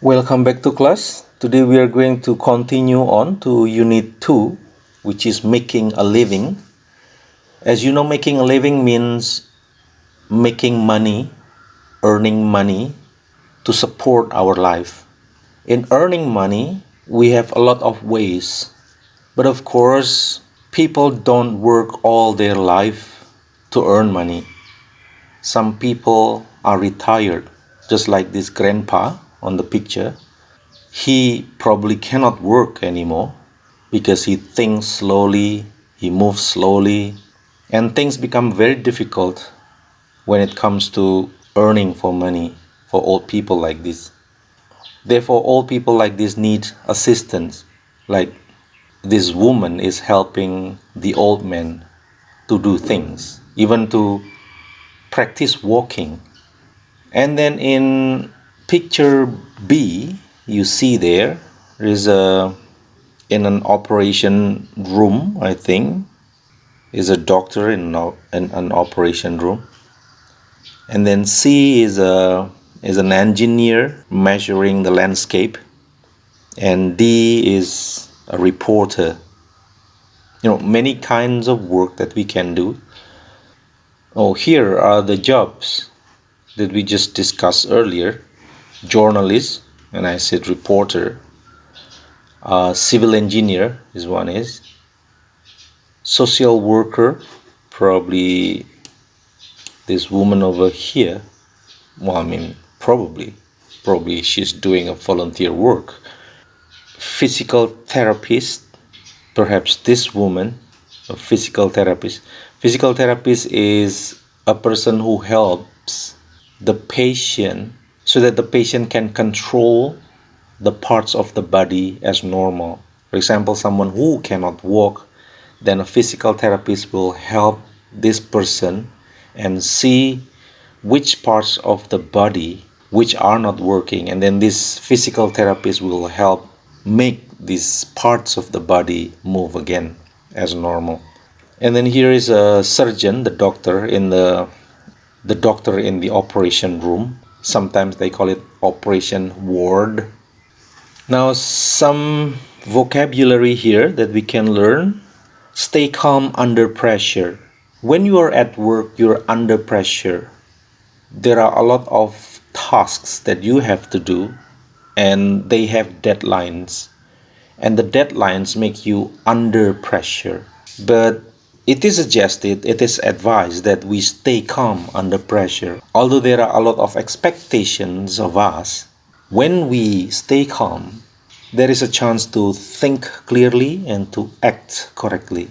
Welcome back to class. Today we are going to continue on to Unit 2, which is making a living. As you know, making a living means making money, earning money to support our life. In earning money, we have a lot of ways. But of course, people don't work all their life to earn money. Some people are retired, just like this grandpa on the picture. He probably cannot work anymore because he thinks slowly, he moves slowly, and things become very difficult when it comes to earning for money for old people like this. Therefore, old people like this need assistance, like this woman is helping the old man to do things, even to practice walking. And then in picture B, you see there is in an operation room, I think, is a doctor in an operation room. And then C is an engineer measuring the landscape, and D is a reporter. Many kinds of work that we can do. Oh, here are the jobs that we just discussed earlier. Journalist, and I said reporter. Civil engineer is one is. Social worker, probably this woman over here. Well, I mean, probably she's doing a volunteer work. Physical therapist, perhaps this woman, a physical therapist. Physical therapist is a person who helps the patient so that the patient can control the parts of the body as normal. For example, someone who cannot walk, then a physical therapist will help this person and see which parts of the body which are not working, and then this physical therapist will help make these parts of the body move again as normal. And then here is a surgeon, the doctor in the operation room. Sometimes they call it operation ward. Now some vocabulary here that we can learn. Stay calm under pressure. When you are at work, you're under pressure. There are a lot of tasks that you have to do, and they have deadlines. And the deadlines make you under pressure. But it is suggested, it is advised that we stay calm under pressure. Although there are a lot of expectations of us, when we stay calm, there is a chance to think clearly and to act correctly.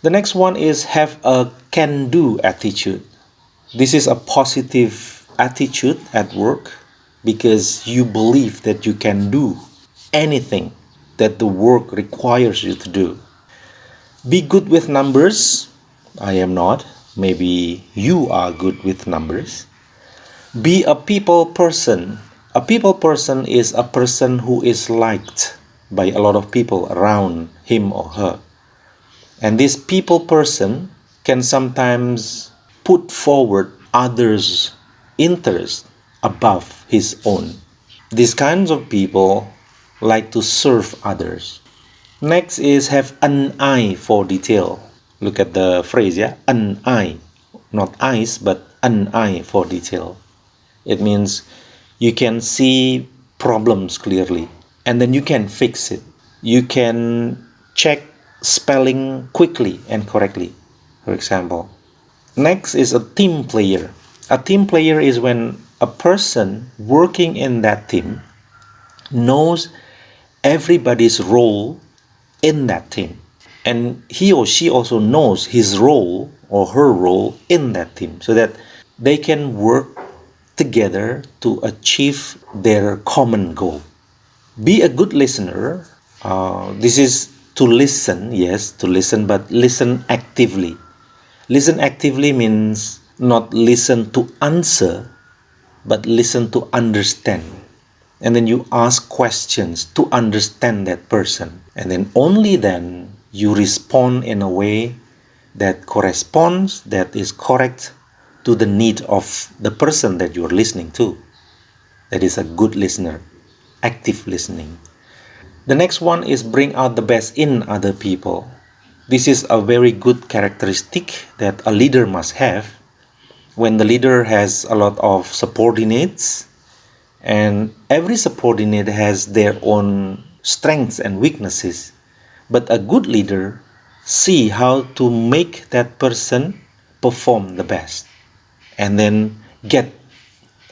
The next one is have a can-do attitude. This is a positive attitude at work because you believe that you can do anything that the work requires you to do. Be good with numbers. I am not. Maybe you are good with numbers. Be a people person. A people person is a person who is liked by a lot of people around him or her. And this people person can sometimes put forward others' interest above his own. These kinds of people like to serve others. Next is have an eye for detail. Look at the phrase, yeah? An eye. Not eyes, but an eye for detail. It means you can see problems clearly and then you can fix it. You can check spelling quickly and correctly, for example. Next is a team player. A team player is when a person working in that team knows everybody's role in that team, and he or she also knows his role or her role in that team, so that they can work together to achieve their common goal. Be a good listener. This is to listen, yes, to listen, but listen actively. Listen actively means not listen to answer, but listen to understand. And then you ask questions to understand that person. And then only then you respond in a way that corresponds, that is correct to the need of the person that you're listening to. That is a good listener, active listening. The next one is bring out the best in other people. This is a very good characteristic that a leader must have. When the leader has a lot of subordinates, and every subordinate has their own strengths and weaknesses, but a good leader see how to make that person perform the best and then get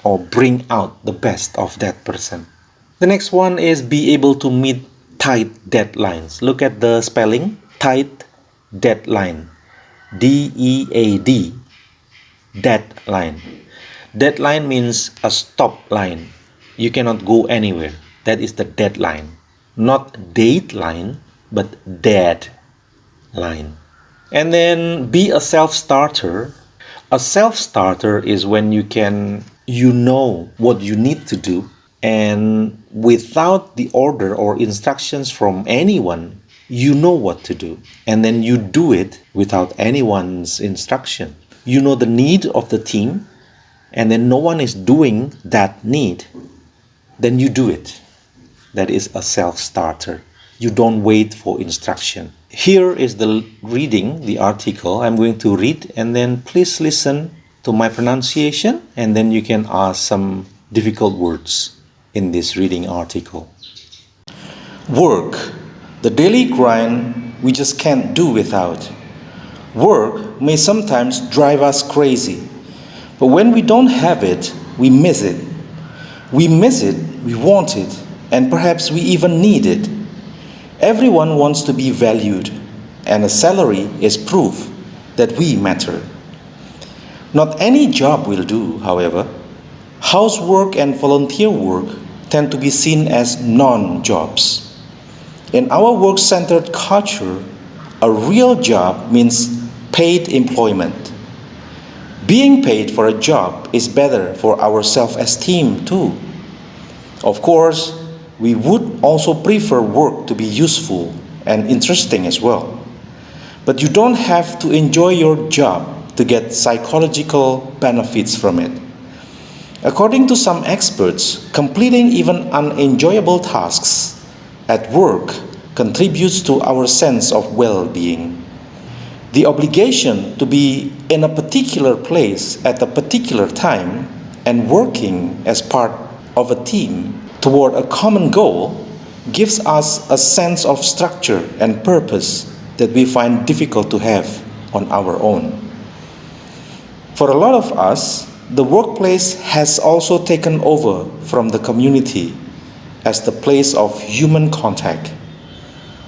or bring out the best of that person. The next one is be able to meet tight deadlines. Look at the spelling, tight deadline. D-E-A-D, deadline. Deadline means a stop line. You cannot go anywhere. That is the deadline. Not dateline, but dead line. And then be a self-starter. A self-starter is when you know what you need to do, and without the order or instructions from anyone, you know what to do, and then you do it without anyone's instruction. You know the need of the team, and then no one is doing that need, then you do it. That is a self-starter. You don't wait for instruction. Here is the reading, the article. I'm going to read, and then please listen to my pronunciation, and then you can ask some difficult words in this reading article. Work, the daily grind we just can't do without. Work may sometimes drive us crazy, but when we don't have it, we miss it. We miss it, we want it, and perhaps we even need it. Everyone wants to be valued, and a salary is proof that we matter. Not any job will do, however. Housework and volunteer work tend to be seen as non-jobs. In our work-centered culture, a real job means paid employment. Being paid for a job is better for our self-esteem too. Of course, we would also prefer work to be useful and interesting as well. But you don't have to enjoy your job to get psychological benefits from it. According to some experts, completing even unenjoyable tasks at work contributes to our sense of well-being. The obligation to be in a particular place at a particular time and working as part of a team toward a common goal gives us a sense of structure and purpose that we find difficult to have on our own. For a lot of us, the workplace has also taken over from the community as the place of human contact.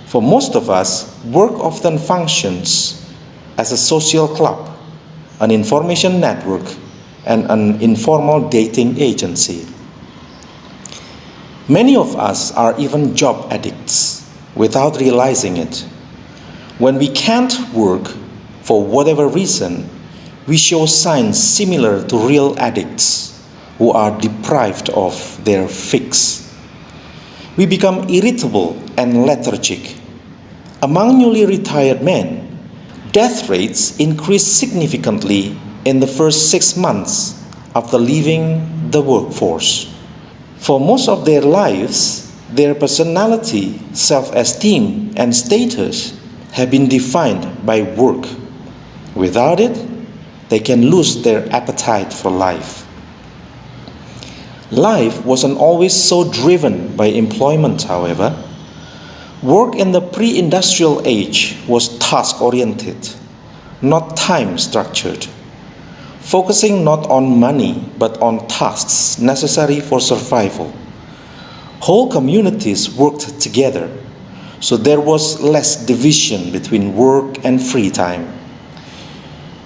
For most of us, work often functions as a social club, an information network, and an informal dating agency. Many of us are even job addicts without realizing it. When we can't work for whatever reason, we show signs similar to real addicts who are deprived of their fix. We become irritable and lethargic. Among newly retired men, death rates increase significantly in the first 6 months after leaving the workforce. For most of their lives, their personality, self-esteem, and status have been defined by work. Without it, they can lose their appetite for life. Life wasn't always so driven by employment, however. Work in the pre-industrial age was task-oriented, not time-structured, focusing not on money but on tasks necessary for survival. Whole communities worked together, so there was less division between work and free time.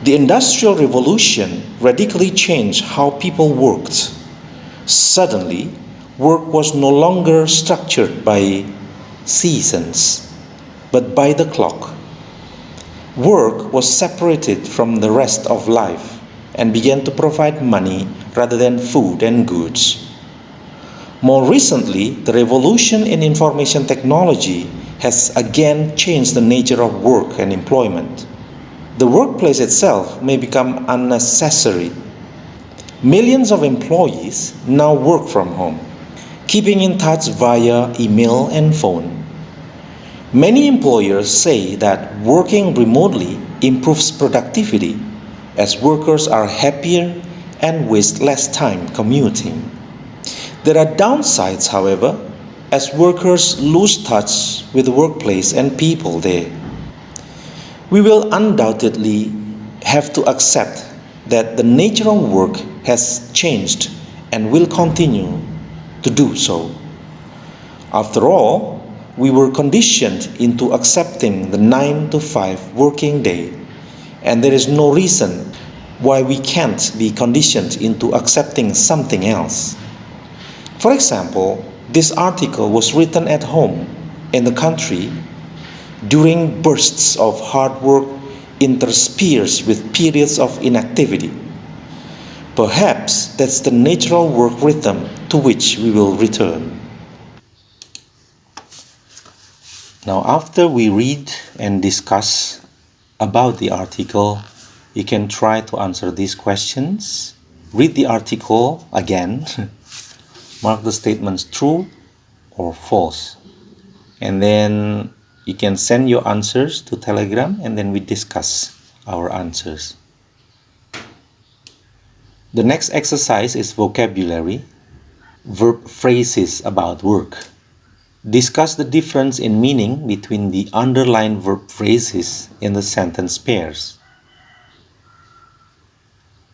The Industrial Revolution radically changed how people worked. Suddenly, work was no longer structured by seasons, but by the clock. Work was separated from the rest of life and began to provide money rather than food and goods. More recently, the revolution in information technology has again changed the nature of work and employment. The workplace itself may become unnecessary. Millions of employees now work from home, keeping in touch via email and phone. Many employers say that working remotely improves productivity as workers are happier and waste less time commuting. There are downsides, however, as workers lose touch with the workplace and people there. We will undoubtedly have to accept that the nature of work has changed and will continue to do so. After all, we were conditioned into accepting the 9 to 5 working day, and there is no reason why we can't be conditioned into accepting something else. For example, this article was written at home in the country during bursts of hard work interspersed with periods of inactivity. Perhaps that's the natural work rhythm to which we will return. Now, after we read and discuss about the article, you can try to answer these questions. Read the article again, mark the statements true or false, and then you can send your answers to Telegram and then we discuss our answers. The next exercise is vocabulary, verb phrases about work. Discuss the difference in meaning between the underlined verb phrases in the sentence pairs.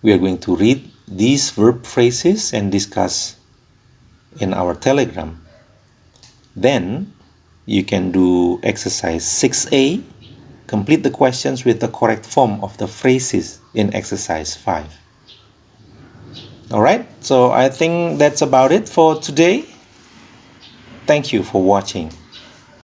We are going to read these verb phrases and discuss in our Telegram. Then you can do exercise 6A, complete the questions with the correct form of the phrases in exercise 5. Alright, so I think that's about it for today. Thank you for watching.